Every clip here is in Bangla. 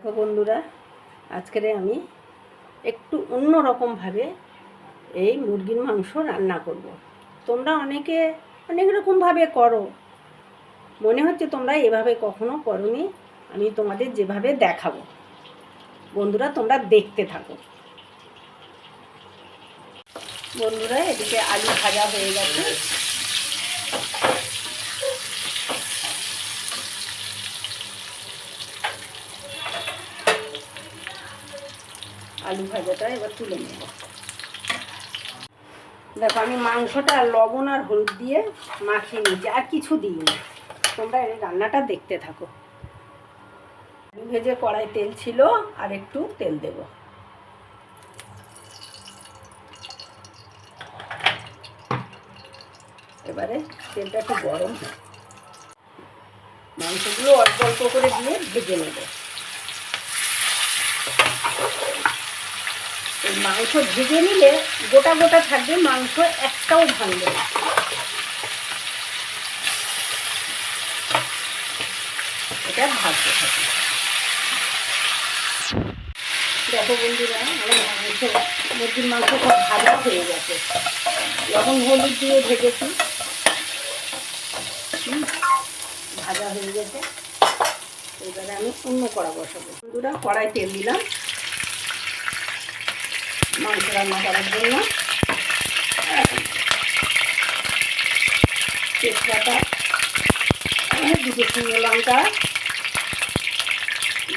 দেখো বন্ধুরা, আজকে আমি একটু অন্য রকমভাবে এই মুরগির মাংস রান্না করব। তোমরা অনেকে অনেক রকমভাবে করো, মনে হচ্ছে তোমরা এভাবে কখনো করোনি। আমি তোমাদের যেভাবে দেখাবো বন্ধুরা, তোমরা দেখতে থাকো। বন্ধুরা, এদিকে আলু ভাজা হয়ে গেছে। আলু ভাজাটা এবার তুলে নেব। দেখো, আমি মাংসটা লবণ আর হলুদ দিয়ে মাখিয়ে নিয়েছি, আর কিছু দিইনি। তোমরা এই রান্নাটা দেখতে থাকো। আলু ভেজে কড়াই তেল ছিল, আর একটু তেল দেব। এবারে তেলটা একটু গরম হয়, মাংসগুলো অল্প অল্প করে দিয়ে ভেজে নেব। এই মাংস ভেজে নিলে গোটা গোটা থাকবে, মাংস একটাও ভাঙবে না। এটা ভাজতে থাকি। দেখো বন্ধুরা, আমার মুরগির মাংস সব ভাজা হয়ে গেছে। লবণ হলুদ দিয়ে ভেজেছি, ভাজা হয়ে গেছে। এবারে আমি অন্য কড়া বসাবো। বন্ধুরা, কড়াই তেল দিলাম মাংস রান্না করার জন্য। তেজপাতা, দুটো শুকনো লঙ্কা,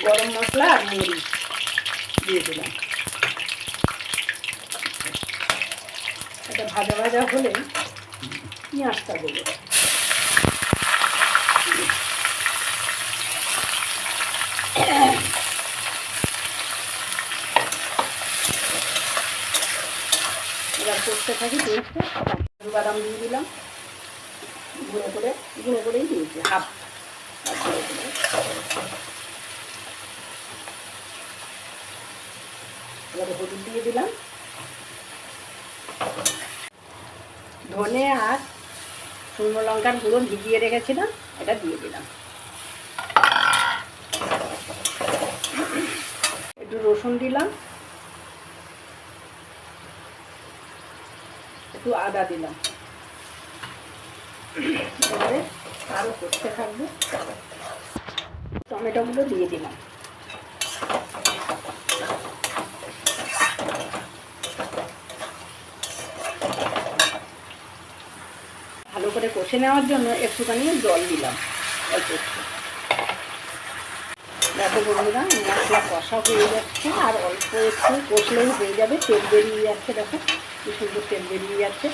গরম মশলা আর মরিচ দিয়ে দিলাম। এটা ভাজা ভাজা হলে পেঁয়াজটা দেবো। এবার করতে থাকি পেঁয়াজটা। কাজু বাদাম দিয়ে দিলাম, গুঁড়ো করেই দিয়েছি, হাফ গুঁড়ো করে। এবারে হলুদ দিয়ে দিলাম, ধনে আর শুকনো লঙ্কার গুঁড়ো ভিজিয়ে রেখেছিলাম, এটা দিয়ে দিলাম। একটু রসুন দিলাম, একটু আদা দিলাম। এবারে আরও করতে থাকবো। টমেটোগুলো দিয়ে দিলাম। ভালো করে কষে নেওয়ার জন্য একটুখানি জল দিলাম, অল্প একটু। দেখো বন্ধুরা, মশলা কষা হয়ে যাচ্ছে, আর অল্প একটু কষলেই হয়ে যাবে। তেল বেরিয়ে যাচ্ছে, দেখো কি সুন্দর তেল বেরিয়ে যাচ্ছে।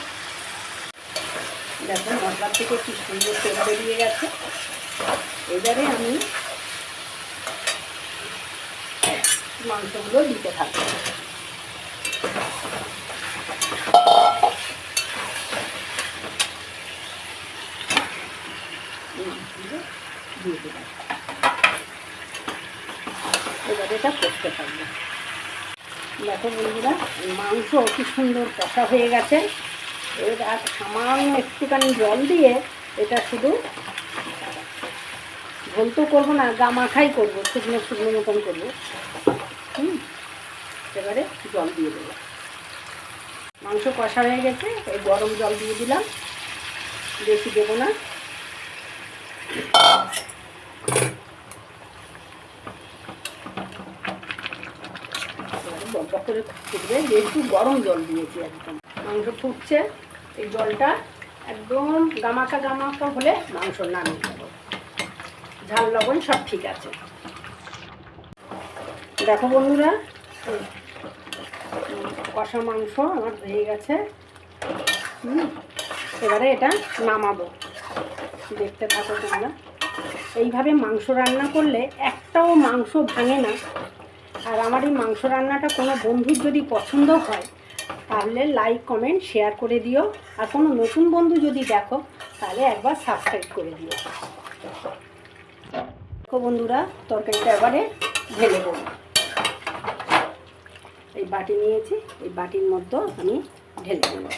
দেখো মশলার থেকে কি সুন্দর তেল বেরিয়ে গেছে। এবারে আমি মাংসগুলো দিতে থাকবো। দিয়ে দিলাম। এবার এটা করতে থাকবো। দেখো বন্ধুরা, মাংস কি সুন্দর কষা হয়ে গেছে। এর আর সামান্য একটুখানি জল দিয়ে এটা শুধু ঝোল তো করবো না, গামাখাই করবো, শুকনো শুকনো মতন করবো। এবারে জল দিয়ে দেবো। মাংস কষা হয়ে গেছে, এই গরম জল দিয়ে দিলাম, বেশি দেবো না। বরফ করে ফুটবে, যেহেতু গরম জল দিয়েছি। একদম মাংস ফুটছে, এই জলটা একদম গামাকা গামাকা হলে মাংস নামিয়ে দেবো। ঝাল লবণ সব ঠিক আছে। দেখো বন্ধুরা, কষা মাংস আমার হয়ে গেছে। এবারে এটা নামাবো, দেখতে থাকো তোমরা। এইভাবে মাংস রান্না করলে একটাও মাংস ভাঙে না। আর আমার এই মাংস রান্নাটা কোনো বন্ধুর যদি পছন্দ হয় তাহলে লাইক কমেন্ট শেয়ার করে দিও। আর কোনো নতুন বন্ধু যদি দেখো তাহলে একবার সাবস্ক্রাইব করে দিও। দেখো বন্ধুরা, তরকারিটা এবারে ঢেলে দেবো। এই বাটি নিয়েছি, এই বাটির মধ্যে আমি ঢেলে দেবো।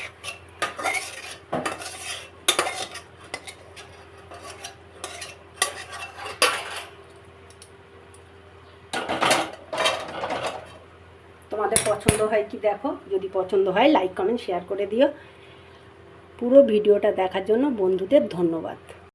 তোমাদের পছন্দ হয় কি দেখো, যদি পছন্দ হয় লাইক কমেন্ট শেয়ার করে দিও। পুরো ভিডিওটা দেখার জন্য বন্ধুদের ধন্যবাদ।